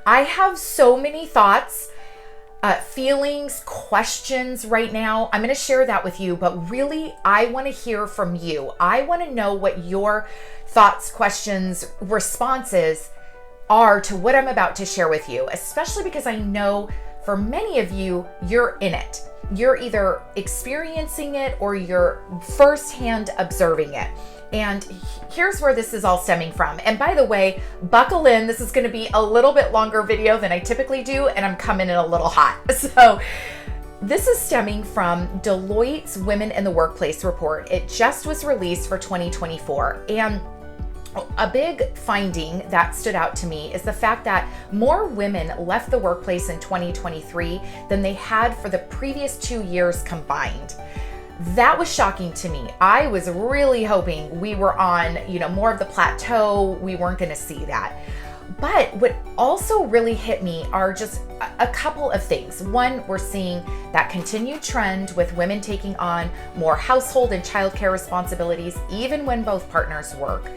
I have so many thoughts, feelings, questions right now. I'm going to share that with you, but really, I want to hear from you. I want to know what your thoughts, questions, responses are to what I'm about to share with you, especially because I know for many of you, you're in it. You're either experiencing it or you're firsthand observing it. And here's where this is all stemming from. And by the way, buckle in. This is going to be a little bit longer video than I typically do, and I'm coming in a little hot. So this is stemming from Deloitte's Women in the Workplace report. It just was released for 2024. And a big finding that stood out to me is the fact that more women left the workplace in 2023 than they had for the previous 2 years combined. That was shocking to me. I was really hoping we were on, more of the plateau. We weren't going to see that. But what also really hit me are just a couple of things. One, we're seeing that continued trend with women taking on more household and childcare responsibilities, even when both partners work.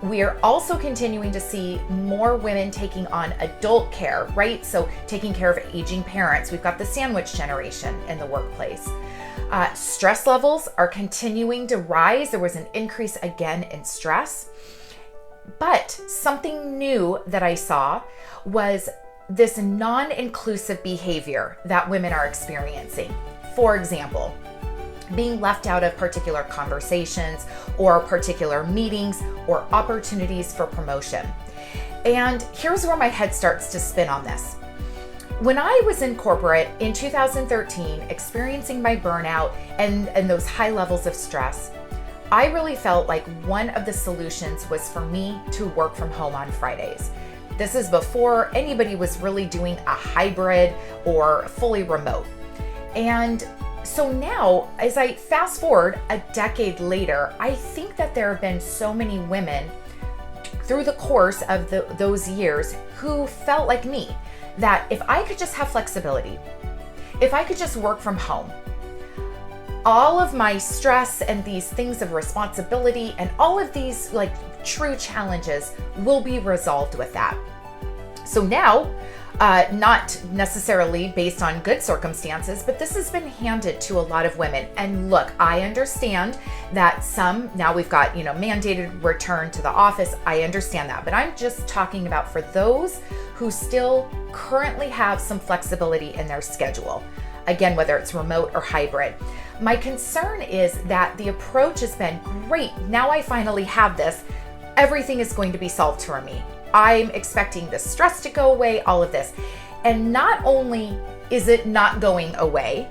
We are also continuing to see more women taking on adult care, right? So taking care of aging parents. We've got the sandwich generation in the workplace. Stress levels are continuing to rise. There was an increase again in stress. But something new that I saw was this non-inclusive behavior that women are experiencing. For example, being left out of particular conversations or particular meetings or opportunities for promotion. And here's where my head starts to spin on this. When I was in corporate in 2013, experiencing my burnout and those high levels of stress, I really felt like one of the solutions was for me to work from home on Fridays. This is before anybody was really doing a hybrid or fully remote. And so now, as I fast forward a decade later, I think that there have been so many women through the course of those years who felt like me, that if I could just have flexibility, if I could just work from home, all of my stress and these things of responsibility and all of these true challenges will be resolved with that. So now, not necessarily based on good circumstances, but this has been handed to a lot of women. And look, I understand that now we've got, mandated return to the office. I understand that, but I'm just talking about for those who still currently have some flexibility in their schedule. Again, whether it's remote or hybrid. My concern is that the approach has been great. Now I finally have this. Everything is going to be solved for me. I'm expecting the stress to go away, all of this. And not only is it not going away,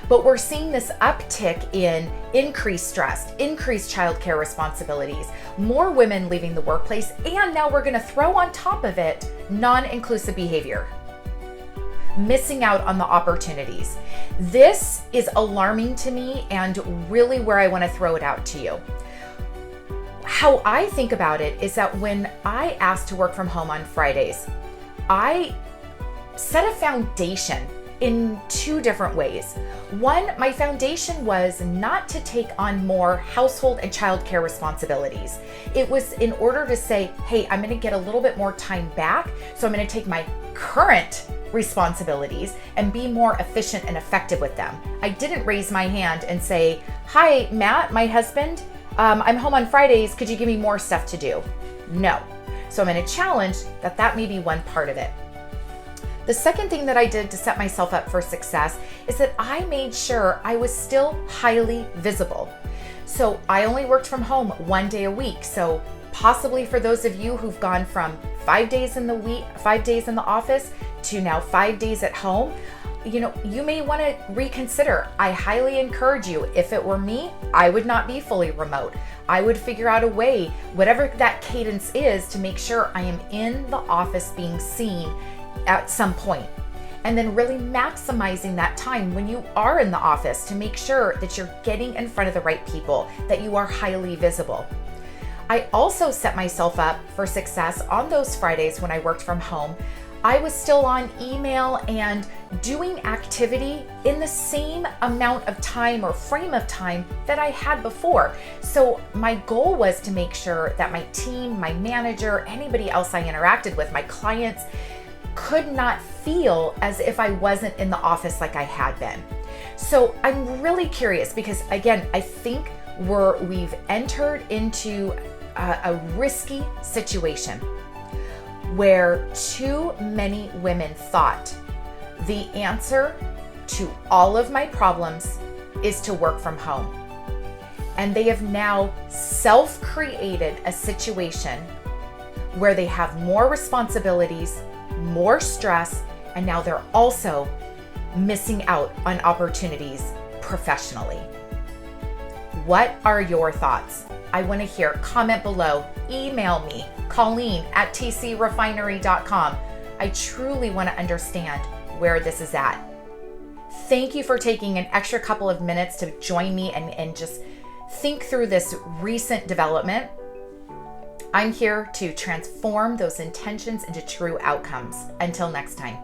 but we're seeing this uptick in increased stress, increased childcare responsibilities, more women leaving the workplace, and now we're going to throw on top of it non-inclusive behavior. Missing out on the opportunities. This is alarming to me and really where I want to throw it out to you. How I think about it is that when I asked to work from home on Fridays, I set a foundation in two different ways. One, my foundation was not to take on more household and childcare responsibilities. It was in order to say, hey, I'm going to get a little bit more time back, so I'm going to take my current responsibilities and be more efficient and effective with them. I didn't raise my hand and say, hi, Matt, my husband, I'm home on Fridays. Could you give me more stuff to do? No. So I'm going to challenge that may be one part of it. The second thing that I did to set myself up for success is that I made sure I was still highly visible. So I only worked from home 1 day a week. So possibly for those of you who've gone from 5 days in the office to now 5 days at home, you may want to reconsider. I highly encourage you. If it were me, I would not be fully remote. I would figure out a way, whatever that cadence is, to make sure I am in the office being seen at some point. And then really maximizing that time when you are in the office to make sure that you're getting in front of the right people, that you are highly visible. I also set myself up for success on those Fridays when I worked from home. I was still on email and doing activity in the same amount of time or frame of time that I had before. So my goal was to make sure that my team, my manager, anybody else I interacted with, my clients, could not feel as if I wasn't in the office like I had been. So I'm really curious because, again, I think we've entered into a risky situation where too many women thought the answer to all of my problems is to work from home. And they have now self-created a situation where they have more responsibilities, more stress, and now they're also missing out on opportunities professionally. What are your thoughts? I want to hear. Comment below. Email me, Colleen@tcrefinery.com. I truly want to understand where this is at. Thank you for taking an extra couple of minutes to join me and just think through this recent development. I'm here to transform those intentions into true outcomes. Until next time.